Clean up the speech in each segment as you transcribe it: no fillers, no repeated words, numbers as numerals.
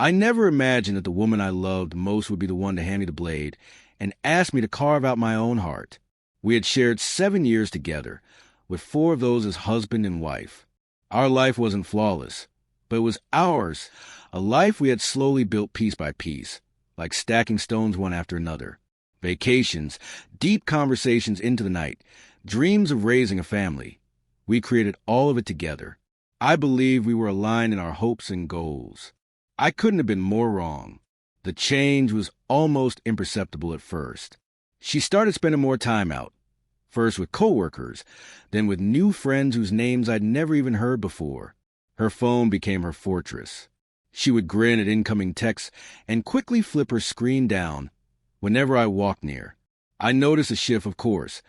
I never imagined that the woman I loved most would be the one to hand me the blade and ask me to carve out my own heart. We had shared 7 years together, with 4 of those as husband and wife. Our life wasn't flawless, but it was ours, a life we had slowly built piece by piece, like stacking stones one after another. Vacations, deep conversations into the night, dreams of raising a family. We created all of it together. I believe we were aligned in our hopes and goals. I couldn't have been more wrong. The change was almost imperceptible at first. She started spending more time out, first with coworkers, then with new friends whose names I'd never even heard before. Her phone became her fortress. She would grin at incoming texts and quickly flip her screen down whenever I walked near. I noticed a shift, of course,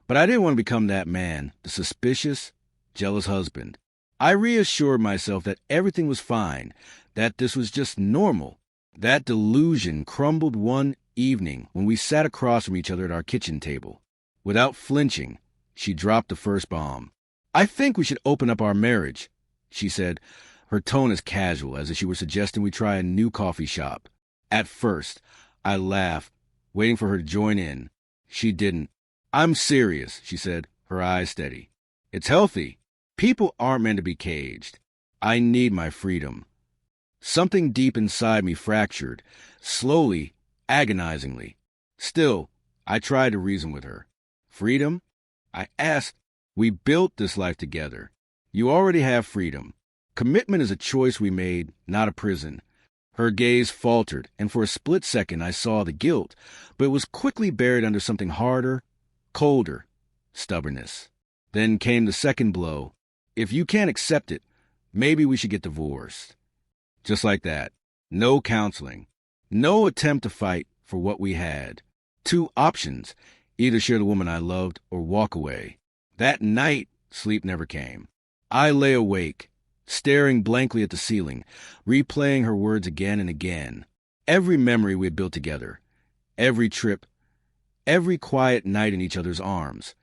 but I didn't want to become that man, the suspicious, jealous husband. I reassured myself that everything was fine, that this was just normal. That delusion crumbled one evening when we sat across from each other at our kitchen table. Without flinching, she dropped the first bomb. "I think we should open up our marriage," she said, her tone as casual as if she were suggesting we try a new coffee shop. At first, I laughed, waiting for her to join in. She didn't. "I'm serious," she said, her eyes steady. "It's healthy. People aren't meant to be caged. I need my freedom." Something deep inside me fractured, slowly, agonizingly. Still, I tried to reason with her. "Freedom?" I asked. "We built this life together. You already have freedom. Commitment is a choice we made, not a prison." Her gaze faltered, and for a split second I saw the guilt, but it was quickly buried under something harder, colder, stubbornness. Then came the second blow. "If you can't accept it, maybe we should get divorced." Just like that. No counseling. No attempt to fight for what we had. 2 options. Either share the woman I loved or walk away. That night, sleep never came. I lay awake, staring blankly at the ceiling, replaying her words again and again. Every memory we had built together. Every trip. Every quiet night in each other's arms.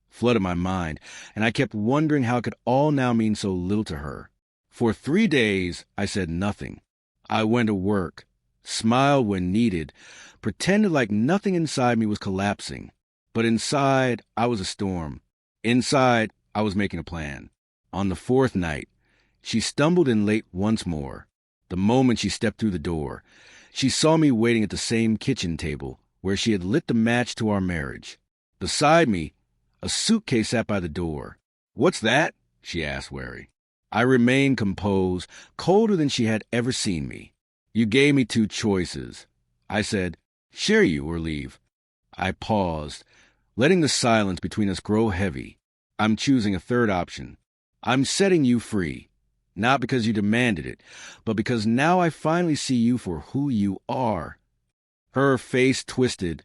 Flooded my mind, and I kept wondering how it could all now mean so little to her. For 3 days, I said nothing. I went to work, smiled when needed, pretended like nothing inside me was collapsing. But inside, I was a storm. Inside, I was making a plan. On the 4th night, she stumbled in late once more. The moment she stepped through the door, she saw me waiting at the same kitchen table where she had lit the match to our marriage. Beside me, a suitcase sat by the door. "What's that?" she asked, wary. I remained composed, colder than she had ever seen me. "You gave me 2 choices." I said, "Share you or leave." I paused, letting the silence between us grow heavy. "I'm choosing a 3rd option. I'm setting you free, not because you demanded it, but because now I finally see you for who you are." Her face twisted,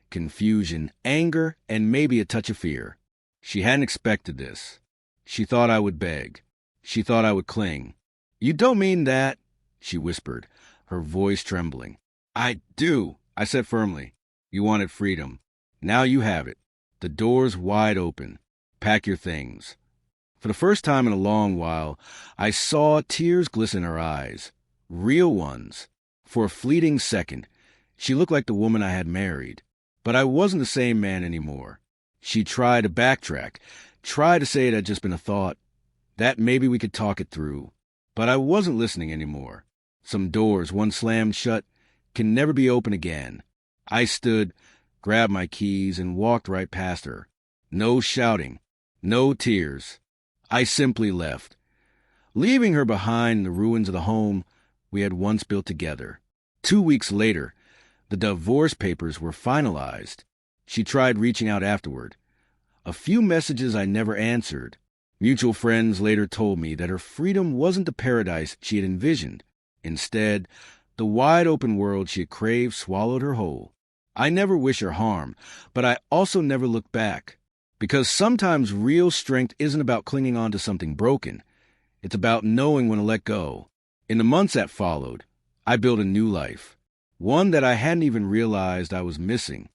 confusion, anger, and maybe a touch of fear. She hadn't expected this. She thought I would beg. She thought I would cling. "You don't mean that," she whispered, her voice trembling. "I do," I said firmly. "You wanted freedom. Now you have it. The door's wide open. Pack your things." For the first time in a long while, I saw tears glisten in her eyes. Real ones. For a fleeting second, she looked like the woman I had married. But I wasn't the same man anymore. She tried to backtrack, tried to say it had just been a thought, that maybe we could talk it through. But I wasn't listening anymore. Some doors, once slammed shut, can never be opened again. I stood, grabbed my keys, and walked right past her. No shouting, no tears. I simply left, leaving her behind in the ruins of the home we had once built together. 2 weeks later, the divorce papers were finalized. She tried reaching out afterward. A few messages I never answered. Mutual friends later told me that her freedom wasn't the paradise she had envisioned. Instead, the wide-open world she had craved swallowed her whole. I never wish her harm, but I also never look back. Because sometimes real strength isn't about clinging on to something broken. It's about knowing when to let go. In the months that followed, I built a new life. One that I hadn't even realized I was missing.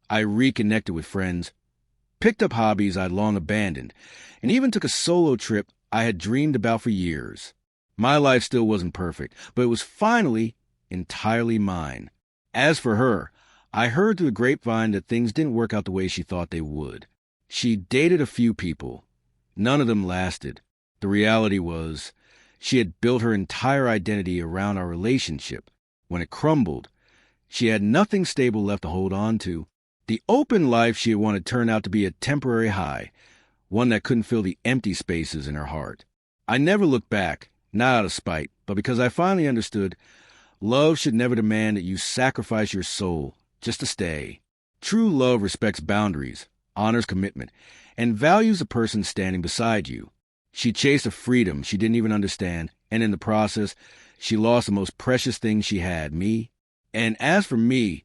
I reconnected with friends, picked up hobbies I'd long abandoned, and even took a solo trip I had dreamed about for years. My life still wasn't perfect, but it was finally entirely mine. As for her, I heard through the grapevine that things didn't work out the way she thought they would. She dated a few people. None of them lasted. The reality was, she had built her entire identity around our relationship. When it crumbled, she had nothing stable left to hold on to. The open life she had wanted turned out to be a temporary high, one that couldn't fill the empty spaces in her heart. I never looked back, not out of spite, but because I finally understood love should never demand that you sacrifice your soul just to stay. True love respects boundaries, honors commitment, and values the person standing beside you. She chased a freedom she didn't even understand, and in the process, she lost the most precious thing she had, me. And as for me,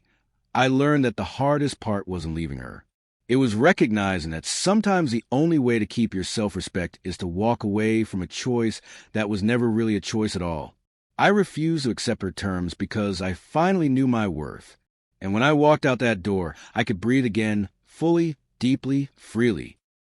I learned that the hardest part wasn't leaving her. It was recognizing that sometimes the only way to keep your self-respect is to walk away from a choice that was never really a choice at all. I refused to accept her terms because I finally knew my worth. And when I walked out that door, I could breathe again, fully, deeply, freely.